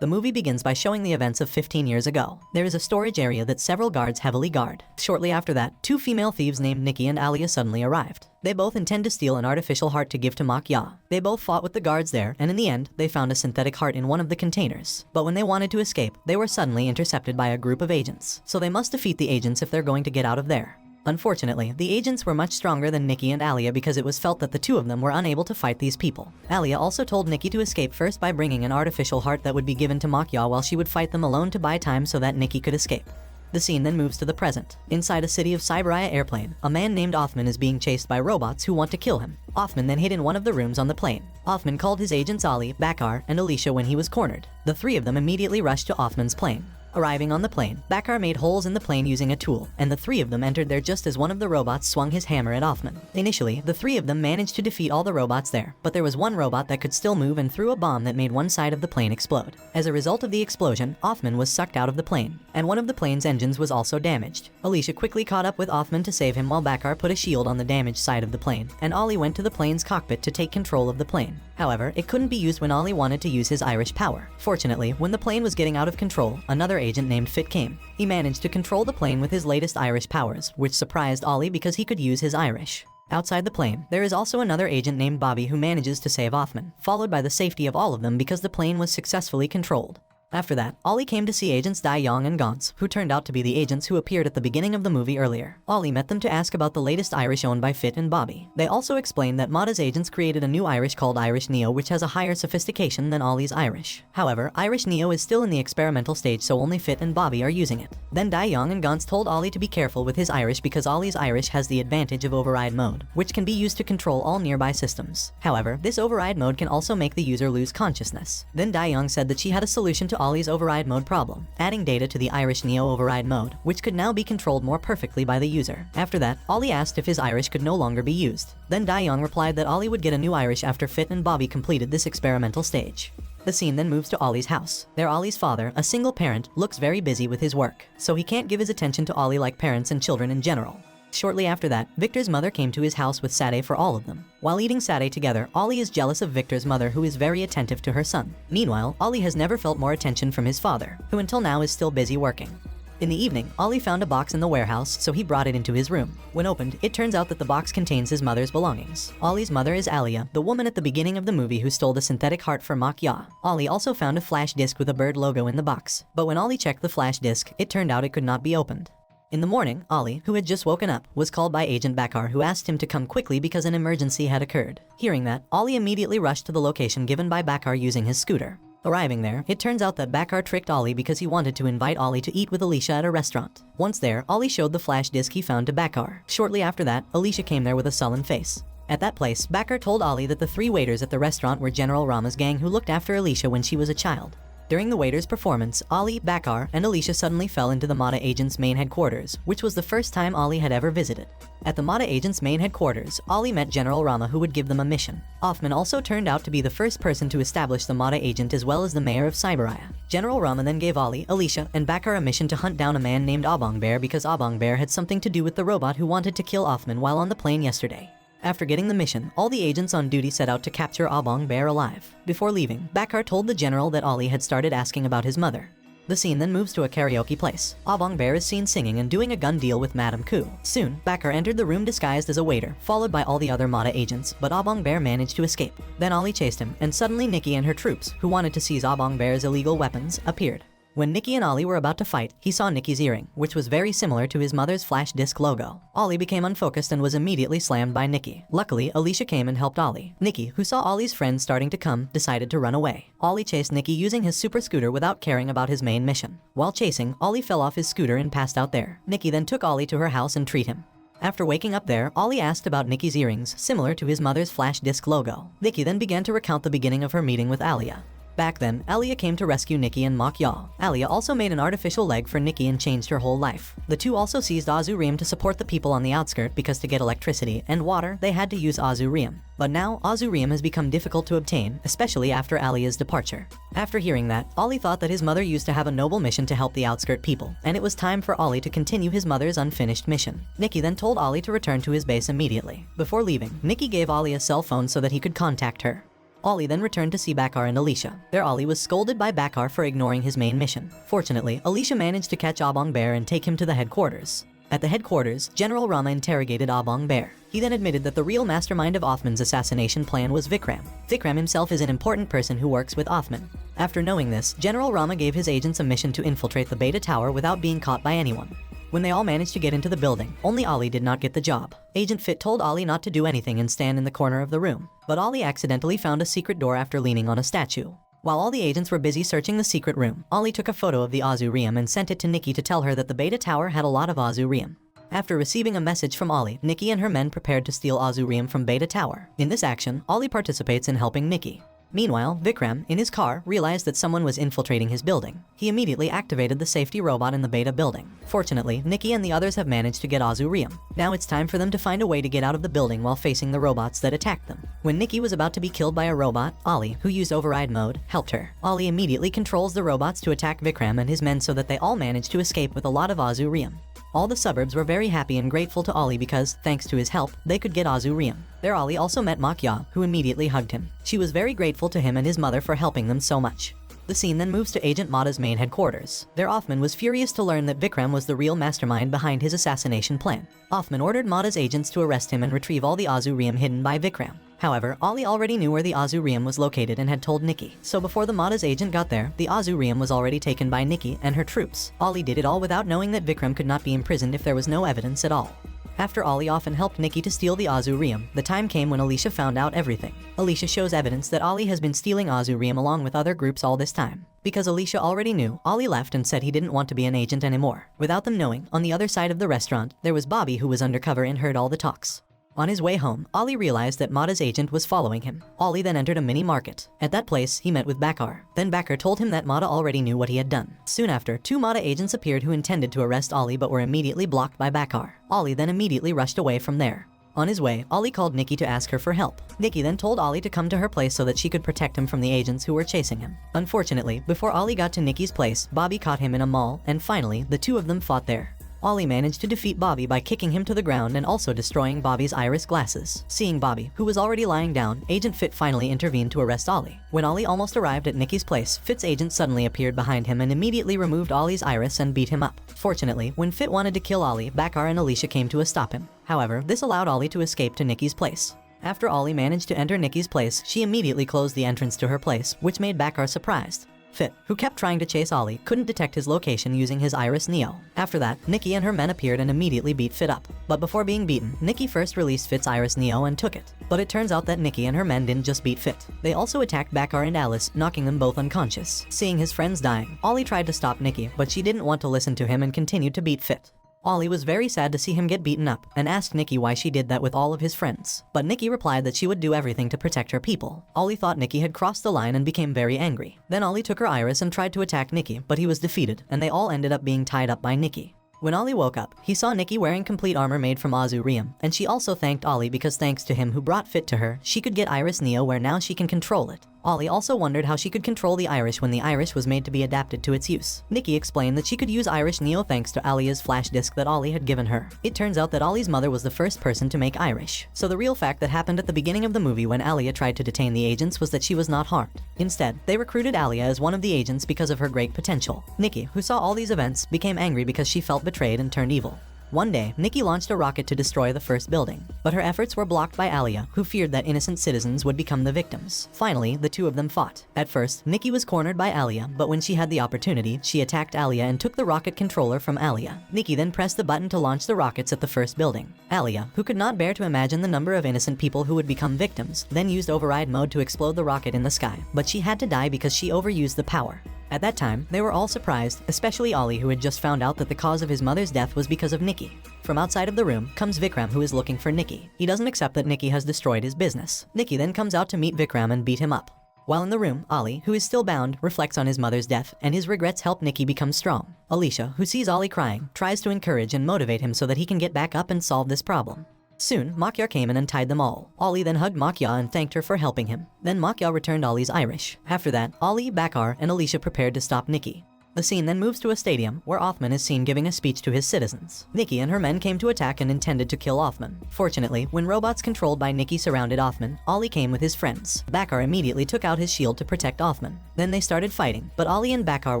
The movie begins by showing the events of 15 years ago. There is a storage area that several guards heavily guard. Shortly after that, two female thieves named Nikki and Alia suddenly arrived. They both intend to steal an artificial heart to give to Makya. They both fought with the guards there, and in the end, they found a synthetic heart in one of the containers. But when they wanted to escape, they were suddenly intercepted by a group of agents. So they must defeat the agents if they're going to get out of there. Unfortunately, the agents were much stronger than Nikki and Alia because it was felt that the two of them were unable to fight these people. Alia also told Nikki to escape first by bringing an artificial heart that would be given to Makya while she would fight them alone to buy time so that Nikki could escape. The scene then moves to the present. Inside a city of Cyberaya airplane, a man named Othman is being chased by robots who want to kill him. Othman then hid in one of the rooms on the plane. Othman called his agents Ali, Bakar, and Alicia when he was cornered. The three of them immediately rushed to Othman's plane. Arriving on the plane, Bakar made holes in the plane using a tool, and the three of them entered there just as one of the robots swung his hammer at Othman. Initially, the three of them managed to defeat all the robots there, but there was one robot that could still move and threw a bomb that made one side of the plane explode. As a result of the explosion, Othman was sucked out of the plane, and one of the plane's engines was also damaged. Alicia quickly caught up with Othman to save him while Bakar put a shield on the damaged side of the plane, and Ali went to the plane's cockpit to take control of the plane. However, it couldn't be used when Ali wanted to use his Irish power. Fortunately, when the plane was getting out of control, another agent named Fit came. He managed to control the plane with his latest Irish powers, which surprised Ali because he could use his Irish. Outside the plane, there is also another agent named Bobby who manages to save Othman, followed by the safety of all of them because the plane was successfully controlled. After that, Ollie came to see agents Dai Yong and Gauntz, who turned out to be the agents who appeared at the beginning of the movie earlier. Ollie met them to ask about the latest Irish owned by Fit and Bobby. They also explained that Mada's agents created a new Irish called Irish Neo, which has a higher sophistication than Ollie's Irish. However, Irish Neo is still in the experimental stage, so only Fit and Bobby are using it. Then Dai Yong and Gauntz told Ollie to be careful with his Irish because Ollie's Irish has the advantage of override mode, which can be used to control all nearby systems. However, this override mode can also make the user lose consciousness. Then Dai Yong said that she had a solution to Ollie's override mode problem, adding data to the Irish Neo override mode, which could now be controlled more perfectly by the user. After that, Ollie asked if his Irish could no longer be used. Then Dai Yong replied that Ollie would get a new Irish after Fit and Bobby completed this experimental stage. The scene then moves to Ollie's house. There, Ollie's father, a single parent, looks very busy with his work, so he can't give his attention to Ollie like parents and children in general. Shortly after that, Victor's mother came to his house with satay for all of them. While eating satay together, Ollie is jealous of Victor's mother, who is very attentive to her son. Meanwhile, Ollie has never felt more attention from his father, who until now is still busy working. In the evening, Ollie found a box in the warehouse, so he brought it into his room. When opened, it turns out that the box contains his mother's belongings. Ollie's mother is Alia, the woman at the beginning of the movie who stole the synthetic heart for Makya. Ollie also found a flash disk with a bird logo in the box, but when Ollie checked the flash disk, it turned out it could not be opened. In the morning, Ollie, who had just woken up, was called by Agent Bakar, who asked him to come quickly because an emergency had occurred. Hearing that, Ollie immediately rushed to the location given by Bakar using his scooter. Arriving there, it turns out that Bakar tricked Ollie because he wanted to invite Ollie to eat with Alicia at a restaurant. Once there, Ollie showed the flash disk he found to Bakar. Shortly after that, Alicia came there with a sullen face. At that place, Bakar told Ollie that the 3 waiters at the restaurant were General Rama's gang who looked after Alicia when she was a child. During the waiter's performance, Ollie, Bakar, and Alicia suddenly fell into the Mada agent's main headquarters, which was the first time Ollie had ever visited. At the Mada agent's main headquarters, Ollie met General Rama, who would give them a mission. Othman also turned out to be the first person to establish the Mada agent as well as the mayor of Cyberaya. General Rama then gave Ollie, Alicia, and Bakar a mission to hunt down a man named Abong Bear because Abong Bear had something to do with the robot who wanted to kill Othman while on the plane yesterday. After getting the mission, all the agents on duty set out to capture Abong Bear alive. Before leaving, Bakar told the general that Ollie had started asking about his mother. The scene then moves to a karaoke place. Abong Bear is seen singing and doing a gun deal with Madame Ku. Soon, Bakar entered the room disguised as a waiter, followed by all the other Mada agents, but Abong Bear managed to escape. Then Ollie chased him, and suddenly Nikki and her troops, who wanted to seize Abong Bear's illegal weapons, appeared. When Nikki and Ollie were about to fight, he saw Nikki's earring, which was very similar to his mother's flash disk logo. Ollie became unfocused and was immediately slammed by Nikki. Luckily, Alicia came and helped Ollie. Nikki, who saw Ollie's friends starting to come, decided to run away. Ollie chased Nikki using his super scooter without caring about his main mission. While chasing, Ollie fell off his scooter and passed out there. Nikki then took Ollie to her house and treated him. After waking up there, Ollie asked about Nikki's earrings, similar to his mother's flash disk logo. Nikki then began to recount the beginning of her meeting with Alia. Back then, Alia came to rescue Nikki and Makya. Alia also made an artificial leg for Nikki and changed her whole life. The two also seized Azurium to support the people on the outskirt because to get electricity and water, they had to use Azurium. But now, Azurium has become difficult to obtain, especially after Alia's departure. After hearing that, Ollie thought that his mother used to have a noble mission to help the outskirt people, and it was time for Ollie to continue his mother's unfinished mission. Nikki then told Ollie to return to his base immediately. Before leaving, Nikki gave Ollie a cell phone so that he could contact her. Ali then returned to see Bakar and Alicia. There Ali was scolded by Bakar for ignoring his main mission. Fortunately, Alicia managed to catch Abong Bear and take him to the headquarters. At the headquarters, General Rama interrogated Abong Bear. He then admitted that the real mastermind of Othman's assassination plan was Vikram. Vikram himself is an important person who works with Othman. After knowing this, General Rama gave his agents a mission to infiltrate the Beta Tower without being caught by anyone. When they all managed to get into the building, only Ali did not get the job. Agent Fit told Ali not to do anything and stand in the corner of the room. But Ali accidentally found a secret door after leaning on a statue. While all the agents were busy searching the secret room, Ali took a photo of the Azurium and sent it to Nikki to tell her that the Beta Tower had a lot of Azurium. After receiving a message from Ali, Nikki and her men prepared to steal Azurium from Beta Tower. In this action, Ali participates in helping Nikki. Meanwhile, Vikram, in his car, realized that someone was infiltrating his building. He immediately activated the safety robot in the Beta building. Fortunately, Nikki and the others have managed to get Azurium. Now it's time for them to find a way to get out of the building while facing the robots that attacked them. When Nikki was about to be killed by a robot, Ali, who used override mode, helped her. Ali immediately controls the robots to attack Vikram and his men so that they all manage to escape with a lot of Azurium. All the suburbs were very happy and grateful to Ali because, thanks to his help, they could get Azurium. There Ali also met Makya, who immediately hugged him. She was very grateful to him and his mother for helping them so much. The scene then moves to Agent Mata's main headquarters. There Othman was furious to learn that Vikram was the real mastermind behind his assassination plan. Othman ordered Mata's agents to arrest him and retrieve all the Azurium hidden by Vikram. However, Ali already knew where the Azurium was located and had told Nikki. So before the Mata's agent got there, the Azurium was already taken by Nikki and her troops. Ali did it all without knowing that Vikram could not be imprisoned if there was no evidence at all. After Ali often helped Nikki to steal the Azurium, the time came when Alicia found out everything. Alicia shows evidence that Ali has been stealing Azurium along with other groups all this time. Because Alicia already knew, Ali left and said he didn't want to be an agent anymore. Without them knowing, on the other side of the restaurant, there was Bobby who was undercover and heard all the talks. On his way home, Ali realized that Mata's agent was following him. Ali then entered a mini market. At that place, he met with Bakar. Then Bakar told him that Mata already knew what he had done. Soon after, 2 Mata agents appeared who intended to arrest Ali but were immediately blocked by Bakar. Ali then immediately rushed away from there. On his way, Ali called Nikki to ask her for help. Nikki then told Ali to come to her place so that she could protect him from the agents who were chasing him. Unfortunately, before Ali got to Nikki's place, Bobby caught him in a mall, and finally, the two of them fought there. Ali managed to defeat Bobby by kicking him to the ground and also destroying Bobby's iris glasses. Seeing Bobby, who was already lying down, Agent Fit finally intervened to arrest Ali. When Ali almost arrived at Nikki's place, Fit's agent suddenly appeared behind him and immediately removed Ali's iris and beat him up. Fortunately, when Fit wanted to kill Ali, Bakar and Alicia came to stop him. However, this allowed Ali to escape to Nikki's place. After Ali managed to enter Nikki's place, she immediately closed the entrance to her place, which made Bakar surprised. Fit, who kept trying to chase Ali, couldn't detect his location using his Iris Neo. After that, Nikki and her men appeared and immediately beat Fit up. But before being beaten, Nikki first released Fit's Iris Neo and took it. But it turns out that Nikki and her men didn't just beat Fit. They also attacked Bakar and Alice, knocking them both unconscious. Seeing his friends dying, Ali tried to stop Nikki, but she didn't want to listen to him and continued to beat Fit. Ali was very sad to see him get beaten up and asked Nikki why she did that with all of his friends. But Nikki replied that she would do everything to protect her people. Ali thought Nikki had crossed the line and became very angry. Then Ali took her iris and tried to attack Nikki, but he was defeated, and they all ended up being tied up by Nikki. When Ali woke up, he saw Nikki wearing complete armor made from Azurium, and she also thanked Ali because thanks to him who brought Fit to her, she could get Iris Neo where now she can control it. Ali also wondered how she could control the Iris when the Iris was made to be adapted to its use. Nikki explained that she could use Iris Neo thanks to Alia's flash disk that Ali had given her. It turns out that Ali's mother was the first person to make Irish. So the real fact that happened at the beginning of the movie when Alia tried to detain the agents was that she was not harmed. Instead, they recruited Alia as one of the agents because of her great potential. Nikki, who saw all these events, became angry because she felt betrayed and turned evil. One day, Nikki launched a rocket to destroy the first building, but her efforts were blocked by Alia, who feared that innocent citizens would become the victims. Finally, the two of them fought. At first, Nikki was cornered by Alia, but when she had the opportunity, she attacked Alia and took the rocket controller from Alia. Nikki then pressed the button to launch the rockets at the first building. Alia, who could not bear to imagine the number of innocent people who would become victims, then used override mode to explode the rocket in the sky, but she had to die because she overused the power. At that time, they were all surprised, especially Ali, who had just found out that the cause of his mother's death was because of Nikki. From outside of the room comes Vikram, who is looking for Nikki. He doesn't accept that Nikki has destroyed his business. Nikki then comes out to meet Vikram and beat him up. While in the room, Ali, who is still bound, reflects on his mother's death, and his regrets help Nikki become strong. Alicia, who sees Ali crying, tries to encourage and motivate him so that he can get back up and solve this problem. Soon, Makya came in and tied them all. Ali then hugged Makya and thanked her for helping him. Then Makya returned Ali's Irish. After that, Ali, Bakar, and Alicia prepared to stop Nikki. The scene then moves to a stadium, where Othman is seen giving a speech to his citizens. Nikki and her men came to attack and intended to kill Othman. Fortunately, when robots controlled by Nikki surrounded Othman, Ali came with his friends. Bakar immediately took out his shield to protect Othman. Then they started fighting, but Ali and Bakar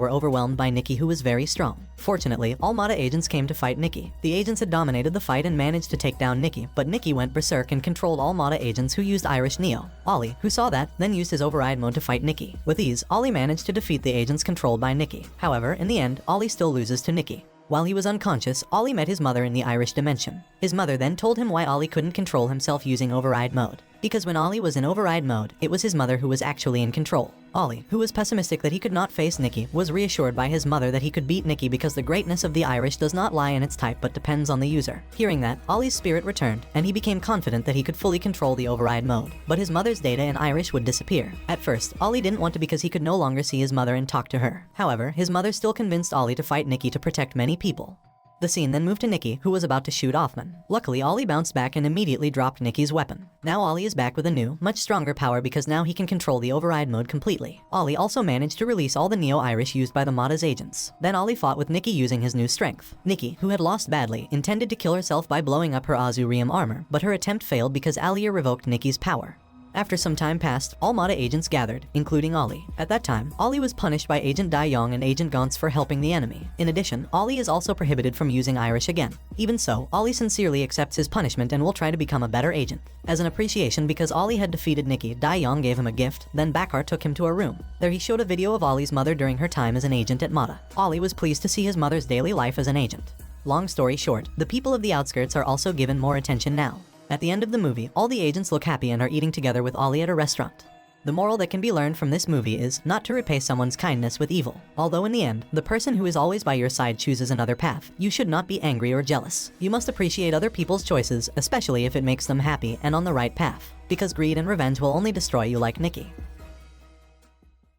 were overwhelmed by Nikki, who was very strong. Fortunately, all Mata agents came to fight Nikki. The agents had dominated the fight and managed to take down Nikki, but Nikki went berserk and controlled all Mata agents, who used Irish Neo. Ali, who saw that, then used his override mode to fight Nikki. With ease, Ali managed to defeat the agents controlled by Nikki. However, in the end, Ali still loses to Nikki. While he was unconscious, Ali met his mother in the Irish dimension. His mother then told him why Ali couldn't control himself using override mode. Because when Ali was in override mode, it was his mother who was actually in control. Ali, who was pessimistic that he could not face Nikki, was reassured by his mother that he could beat Nikki because the greatness of the Irish does not lie in its type but depends on the user. Hearing that, Ali's spirit returned, and he became confident that he could fully control the override mode. But his mother's data in Irish would disappear. At first, Ali didn't want to because he could no longer see his mother and talk to her. However, his mother still convinced Ali to fight Nikki to protect many people. The scene then moved to Nikki, who was about to shoot Othman. Luckily, Ali bounced back and immediately dropped Nikki's weapon. Now Ali is back with a new, much stronger power because now he can control the override mode completely. Ali also managed to release all the Neo-Irish used by the Mata's agents. Then Ali fought with Nikki using his new strength. Nikki, who had lost badly, intended to kill herself by blowing up her Azurium armor, but her attempt failed because Alia revoked Nikki's power. After some time passed, all Mata agents gathered, including Ali. At that time, Ali was punished by Agent Dai Yong and Agent Gauntz for helping the enemy. In addition, Ali is also prohibited from using Irish again. Even so, Ali sincerely accepts his punishment and will try to become a better agent. As an appreciation because Ali had defeated Nikki, Dai Yong gave him a gift, then Bakar took him to a room. There he showed a video of Ali's mother during her time as an agent at Mata. Ali was pleased to see his mother's daily life as an agent. Long story short, the people of the outskirts are also given more attention now. At the end of the movie, all the agents look happy and are eating together with Ali at a restaurant. The moral that can be learned from this movie is not to repay someone's kindness with evil. Although in the end, the person who is always by your side chooses another path, you should not be angry or jealous. You must appreciate other people's choices, especially if it makes them happy and on the right path. Because greed and revenge will only destroy you like Nikki.